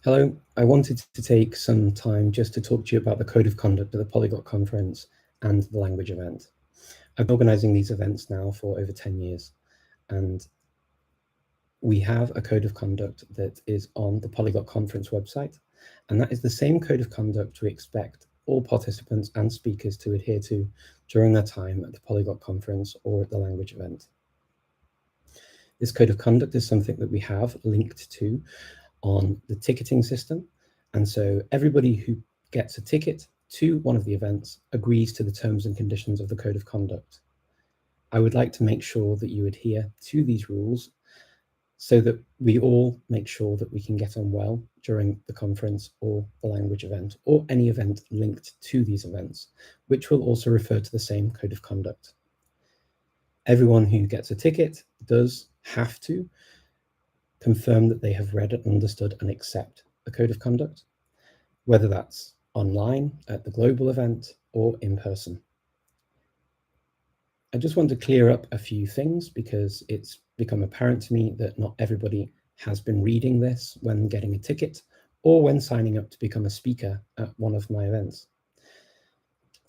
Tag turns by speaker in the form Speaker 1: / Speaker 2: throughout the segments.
Speaker 1: Hello, I wanted to take some time just to talk to you about the Code of Conduct at the Polyglot Conference and the language event. I've been organising these events now for over 10 years, and we have a Code of Conduct that is on the Polyglot Conference website, and that is the same Code of Conduct we expect all participants and speakers to adhere to during their time at the Polyglot Conference or at the language event. This Code of Conduct is something that we have linked to on the ticketing system. And so everybody who gets a ticket to one of the events agrees to the terms and conditions of the Code of Conduct. I would like to make sure that you adhere to these rules so that we all make sure that we can get on well during the conference or the language event or any event linked to these events, which will also refer to the same Code of Conduct. Everyone who gets a ticket does have to confirm that they have read, understood, and accept the Code of Conduct, whether that's online at the global event or in person. I just want to clear up a few things because it's become apparent to me that not everybody has been reading this when getting a ticket or when signing up to become a speaker at one of my events.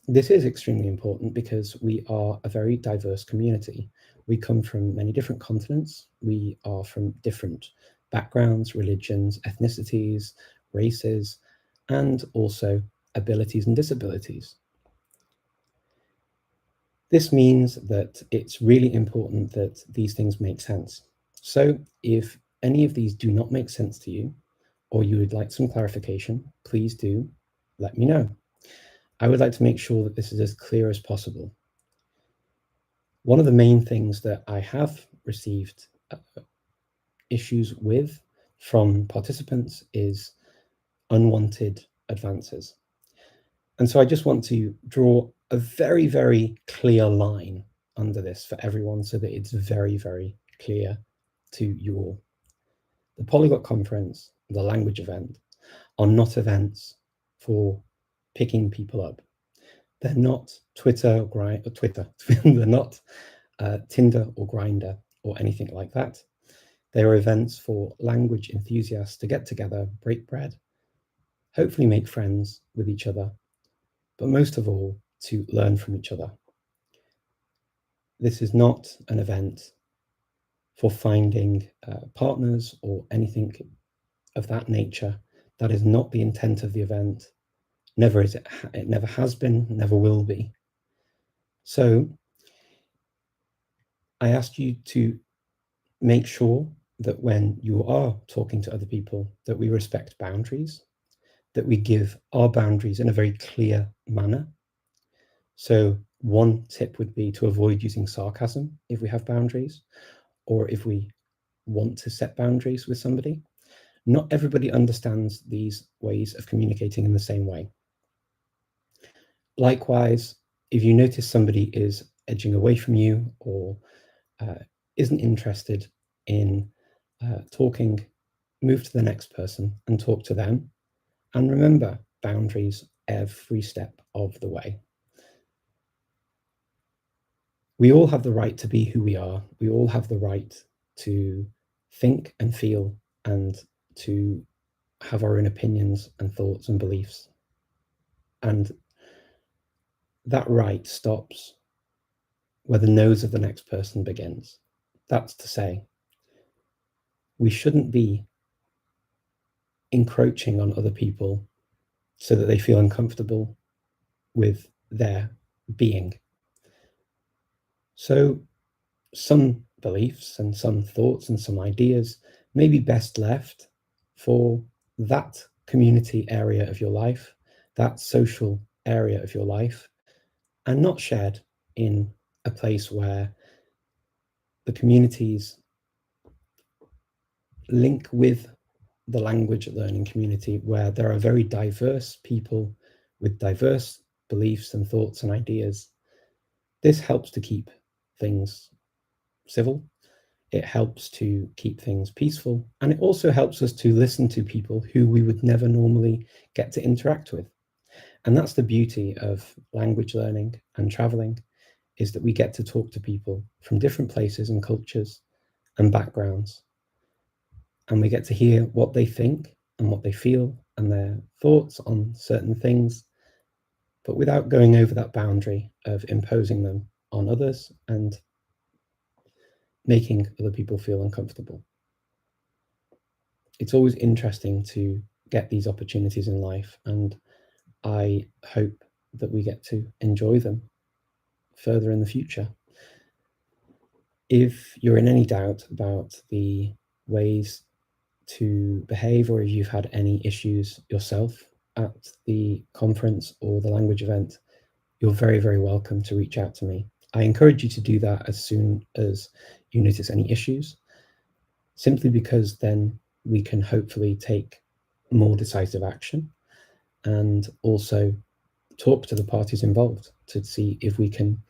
Speaker 1: This is extremely important because we are a very diverse community. We come from many different continents. We are from different backgrounds, religions, ethnicities, races, and also abilities and disabilities. This means that it's really important that these things make sense. So if any of these do not make sense to you, or you would like some clarification, please do let me know. I would like to make sure that this is as clear as possible. One of the main things that I have received issues with from participants is unwanted advances. And so I just want to draw a very, very clear line under this for everyone so that it's very, very clear to you all. The Polyglot Conference, the language event, are not events for picking people up. They're not Twitter. They're not Tinder or Grindr or anything like that. They are events for language enthusiasts to get together, break bread, hopefully make friends with each other, but most of all, to learn from each other. This is not an event for finding partners or anything of that nature. That is not the intent of the event. Never is it. It never has been, never will be. So I ask you to make sure that when you are talking to other people, that we respect boundaries, that we give our boundaries in a very clear manner. So one tip would be to avoid using sarcasm if we have boundaries, or if we want to set boundaries with somebody. Not everybody understands these ways of communicating in the same way. Likewise, if you notice somebody is edging away from you or isn't interested in talking, move to the next person and talk to them. And remember, boundaries every step of the way. We all have the right to be who we are. We all have the right to think and feel and to have our own opinions and thoughts and beliefs. And that right stops where the nose of the next person begins. That's to say, we shouldn't be encroaching on other people so that they feel uncomfortable with their being. So some beliefs and some thoughts and some ideas may be best left for that community area of your life, that social area of your life, and not shared in a place where the communities link with the language learning community, where there are very diverse people with diverse beliefs and thoughts and ideas. This helps to keep things civil. It helps to keep things peaceful. And it also helps us to listen to people who we would never normally get to interact with. And that's the beauty of language learning and traveling, is that we get to talk to people from different places and cultures and backgrounds. And we get to hear what they think and what they feel and their thoughts on certain things, but without going over that boundary of imposing them on others and making other people feel uncomfortable. It's always interesting to get these opportunities in life, and I hope that we get to enjoy them further in the future. If you're in any doubt about the ways to behave, or if you've had any issues yourself at the conference or the language event, you're very, very welcome to reach out to me. I encourage you to do that as soon as you notice any issues, simply because then we can hopefully take more decisive action and also talk to the parties involved to see if we can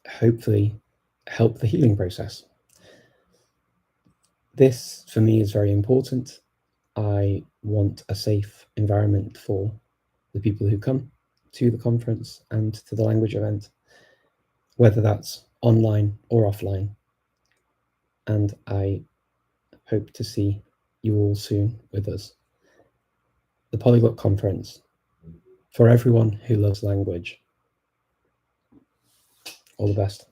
Speaker 1: hopefully help the healing process. This, for me, is very important. I want a safe environment for the people who come to the conference and to the language event, whether that's online or offline. And I hope to see you all soon with us. The Polyglot Conference, for everyone who loves language. All the best.